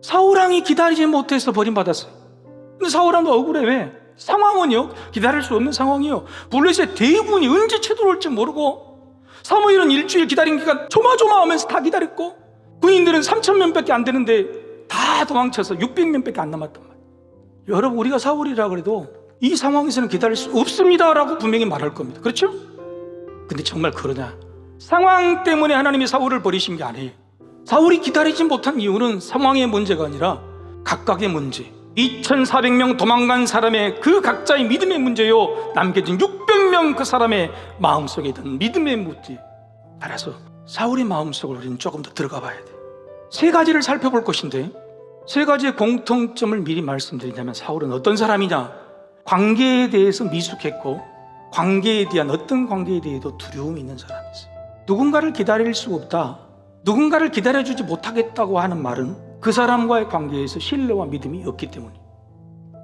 사울왕이 기다리지 못해서 버림받았어요. 근데 사울왕도 억울해. 왜? 상황은요, 기다릴 수 없는 상황이요. 블레셋 대군이 언제 쳐들어올지 모르고, 사무엘은 일주일 기다린 기간 조마조마하면서 다 기다렸고, 군인들은 3,000명밖에 안 되는데 다 도망쳐서 600명밖에 안 남았단 말이에요. 여러분, 우리가 사울이라 그래도 이 상황에서는 기다릴 수 없습니다 라고 분명히 말할 겁니다. 그렇죠? 근데 정말 그러냐? 상황 때문에 하나님이 사울을 버리신 게 아니에요. 사울이 기다리지 못한 이유는 상황의 문제가 아니라 각각의 문제, 2,400명 도망간 사람의 그 각자의 믿음의 문제요, 남겨진 600명 그 사람의 마음속에 있던 믿음의 문제. 따라서 사울의 마음속을 우리는 조금 더 들어가 봐야 돼요. 세 가지를 살펴볼 것인데, 세 가지의 공통점을 미리 말씀드리자면, 사울은 어떤 사람이냐? 관계에 대해서 미숙했고, 관계에 대한 어떤 관계에 대해도 두려움이 있는 사람이었어요. 누군가를 기다릴 수 없다, 누군가를 기다려주지 못하겠다고 하는 말은 그 사람과의 관계에서 신뢰와 믿음이 없기 때문이에요.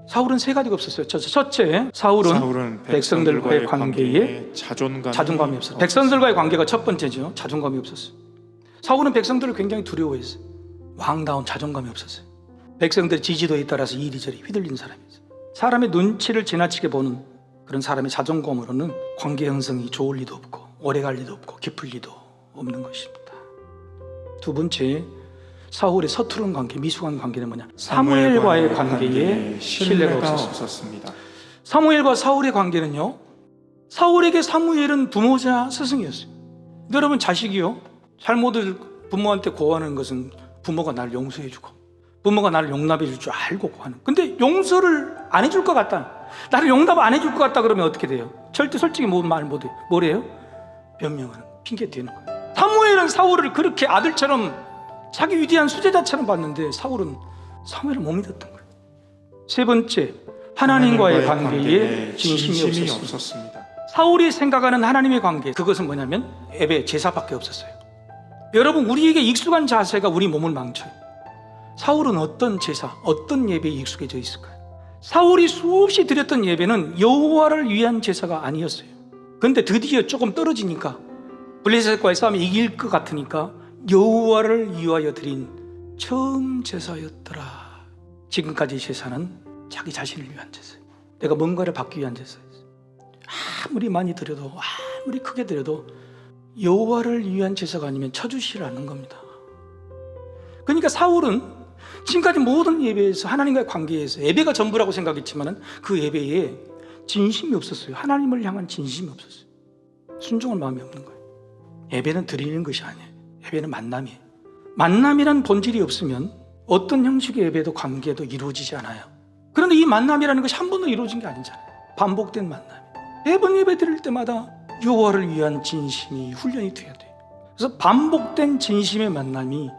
사울은 세 가지가 없었어요. 첫째, 사울은 백성들과의 관계에 자존감이 없었어요. 백성들과의 관계가 첫 번째죠. 자존감이 없었어요. 사울은 백성들을 굉장히 두려워했어요. 왕다운 자존감이 없었어요. 백성들의 지지도에 따라서 이리저리 휘둘리는 사람이었어요. 사람의 눈치를 지나치게 보는 그런 사람의 자존감으로는 관계 형성이 좋을 리도 없고, 오래갈 리도 없고, 깊을 리도 없는 것입니다. 두 번째, 사울의 서투른 관계, 미숙한 관계는 뭐냐? 사무엘과의 관계에 신뢰가 없었습니다. 사무엘과 사울의 관계는요, 사울에게 사무엘은 부모자 스승이었어요. 여러분, 자식이요, 잘못을 부모한테 고하는 것은 부모가 나를 용서해주고, 부모가 나를 용납해줄 줄 알고 고하는. 근데 용서를 안 해줄 것 같다, 나를 용납 안 해줄 것 같다 그러면 어떻게 돼요? 절대 솔직히 말 못해요. 뭐래요? 변명하는, 핑계 대는 거예요. 사무엘은 사울을 그렇게 아들처럼, 자기 위대한 수제자처럼 봤는데, 사울은 사무엘을 못 믿었던 거예요. 세 번째, 하나님과의 관계에 진심이 없었습니다. 사울이 생각하는 하나님의 관계, 그것은 뭐냐면 예배, 제사밖에 없었어요. 여러분, 우리에게 익숙한 자세가 우리 몸을 망쳐요. 사울은 어떤 제사, 어떤 예배에 익숙해져 있을까요? 사울이 수없이 드렸던 예배는 여호와를 위한 제사가 아니었어요. 그런데 드디어 조금 떨어지니까, 블레셋과의 싸움이 이길 것 같으니까 여호와를 위하여 드린 처음 제사였더라. 지금까지 제사는 자기 자신을 위한 제사예요. 내가 뭔가를 받기 위한 제사였어요. 아무리 많이 드려도, 아무리 크게 드려도 여호와를 위한 제사가 아니면 쳐주시를 않는 겁니다. 그러니까 사울은 지금까지 모든 예배에서, 하나님과의 관계에서 예배가 전부라고 생각했지만 그 예배에 진심이 없었어요. 하나님을 향한 진심이 없었어요. 순종할 마음이 없는 거예요. 예배는 드리는 것이 아니에요. 예배는 만남이에요. 만남이란 본질이 없으면 어떤 형식의 예배도 관계도 이루어지지 않아요. 그런데 이 만남이라는 것이 한 번도 이루어진 게 아니잖아요. 반복된 만남이에요. 매번 예배 드릴 때마다 여호와를 위한 진심이 훈련이 돼야 돼요. 그래서 반복된 진심의 만남이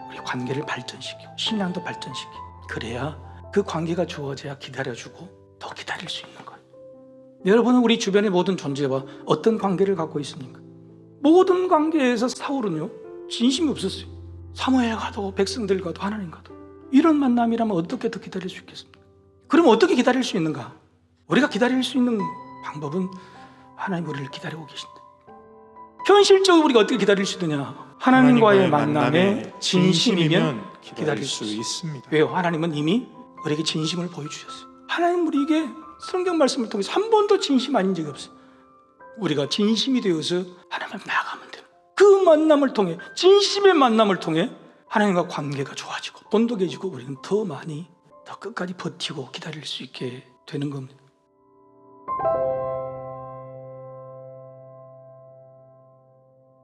우리 관계를 발전시키고 신앙도 발전시키고, 그래야 그 관계가 주어져야 기다려주고 더 기다릴 수 있는 거예요. 여러분은 우리 주변의 모든 존재와 어떤 관계를 갖고 있습니까? 모든 관계에서 사울은요, 진심이 없었어요. 사무엘과도 백성들과도 하나님과도. 이런 만남이라면 어떻게 더 기다릴 수 있겠습니까? 그럼 어떻게 기다릴 수 있는가? 우리가 기다릴 수 있는 방법은 하나님 우리를 기다리고 계신다. 현실적으로 우리가 어떻게 기다릴 수 있느냐? 하나님과의 만남에 진심이면 기다릴 수 있습니다. 왜요? 하나님은 이미 우리에게 진심을 보여주셨어요. 하나님 우리에게 성경 말씀을 통해서 한 번도 진심 아닌 적이 없어요. 우리가 진심이 되어서 하나님을 나아가면 돼요. 그 만남을 통해, 진심의 만남을 통해 하나님과 관계가 좋아지고 돈독해지고, 우리는 더 많이, 더 끝까지 버티고 기다릴 수 있게 되는 겁니다.